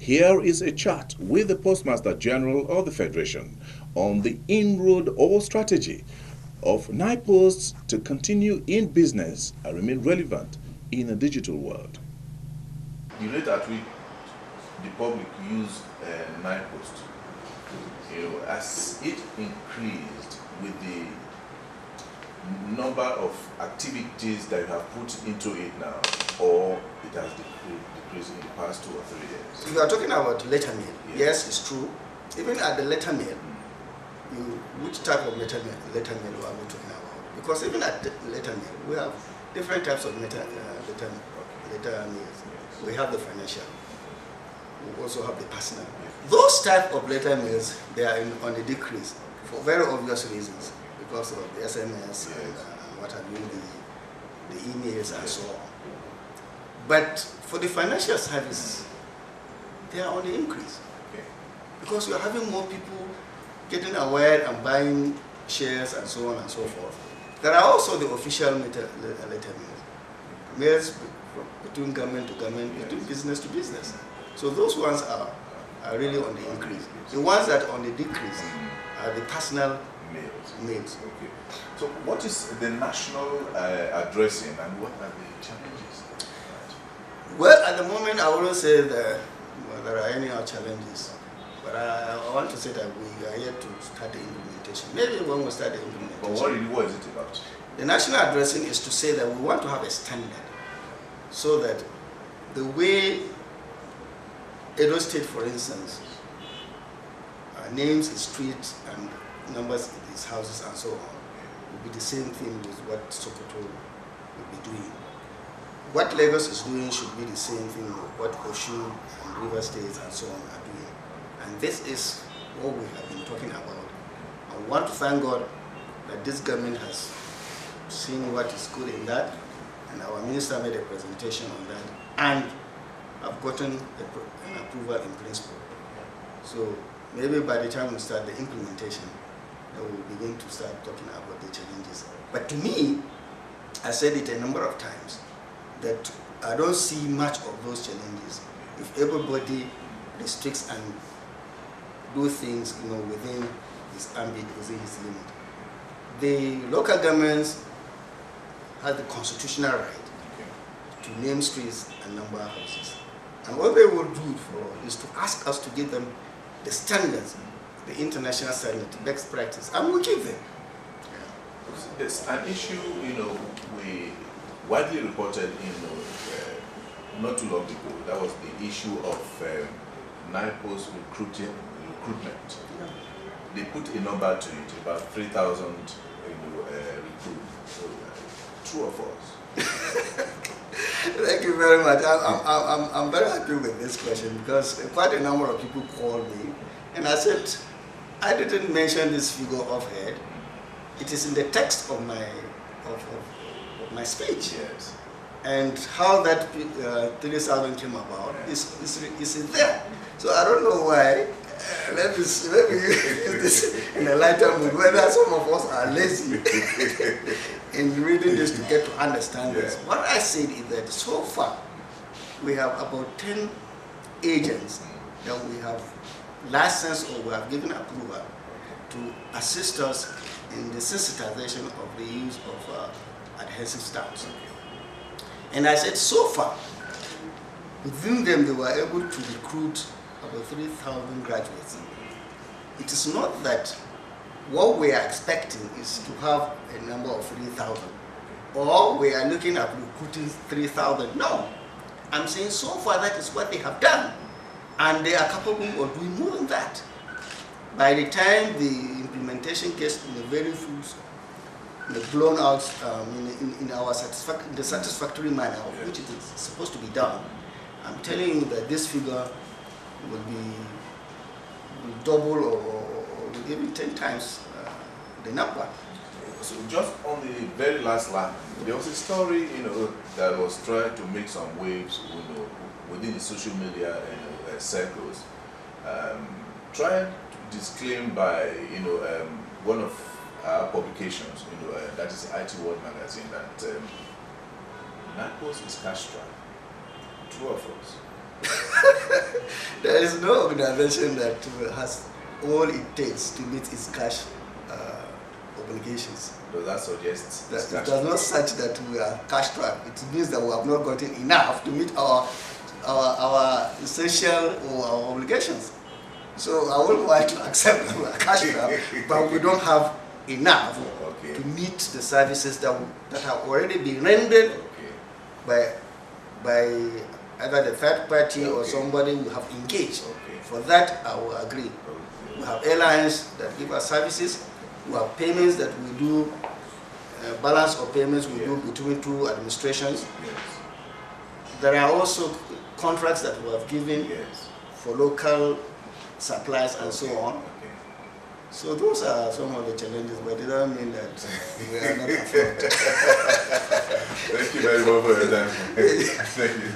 Here is a chat with the Postmaster General of the Federation on the inroad or strategy of NIPOST to continue in business and remain relevant in a digital world. The rate at which the public use NIPOST, as it increased with the number of activities that you have put into it now, or it has decreased in the past 2 or 3 years? You are talking about letter mail. Yes, it's true. Even at the letter mail, which type of letter mail are we talking about? Because even at the letter mail, we have different types of letter mails. We have the financial. We also have the personal. Those type of letter mails, they are on the decrease for very obvious reasons, because of the SMS and what have you, the emails and so on. But for the financial services, they are on the increase. Because you are having more people getting aware and buying shares and so on and so forth. There are also the official letter mails between government to government, between business to business. So those ones are really on the increase. The ones that are on the decrease are the personal mails. Okay. So what is the national addressing and what are the challenges? Well, at the moment, I wouldn't say that there are any other challenges. But I want to say that we are yet to start the implementation. Maybe when we start the implementation. But what is it about? The national addressing is to say that we want to have a standard so that the way Edo State, for instance, names its streets and numbers its houses and so on, will be the same thing with what Sokoto will be doing. What Lagos is doing should be the same thing with what Osun and River States and so on are doing. And this is what we have been talking about. I want to thank God that this government has seen what is good in that, and our minister made a presentation on that, and I've gotten an approval in principle. So maybe by the time we start the implementation, we'll begin to start talking about the challenges. But to me, I said it a number of times, that I don't see much of those challenges if everybody restricts and do things within his ambit, within his limit. The local governments have the constitutional right to name streets and number houses. And what they will do is to ask us to give them the standards, the international standards, best practice, and we'll give them. There's an issue, we widely reported, not too long ago. That was the issue of NIPOST recruitment. They put a number to it, about 3,000 recruits. So, true or false? Thank you very much. I'm very happy with this question because quite a number of people called me, and I said I didn't mention this figure offhand. It is in the text of my speech. Yes. And how that 3,000 came about is there. So I don't know why. Maybe use this in a lighter mood, whether some of us are lazy in reading this to get to understand this. What I said is that so far we have about 10 agents that we have licensed or we have given approval to assist us in the sensitization of the use of adhesive stamps. And I said so far, within them they were able to recruit about 3,000 graduates. It is not that what we are expecting is to have a number of 3,000, or we are looking at recruiting 3,000. No, I'm saying so far that is what they have done, and they are capable of doing more than that. By the time the implementation gets in a very full, blown out in our satisfactory manner, of which it is supposed to be done, I'm telling you that this figure will double or even 10 times the number. So just on the very last line, there was a story, that was trying to make some waves, within the social media, circles, trying to disclaim by, one of our publications, that is the IT World magazine, that NIPOST is cash-strapped. True or false? There is no organization that has all it takes to meet its cash obligations. Does that suggest That it does not such that we are cash strapped. It means that we have not gotten enough to meet our essential or our obligations. So I would like to accept that we are cash strapped, but we don't have enough to meet the services that have already been rendered by either the third party or somebody we have engaged. For that, I will agree. We have airlines that give us services. We have payments that we do, balance of payments we do between two administrations. There are also contracts that we have given for local supplies and so on. So those are some of the challenges, but it doesn't mean that we are not affected. Thank you very much for your time. Thank you.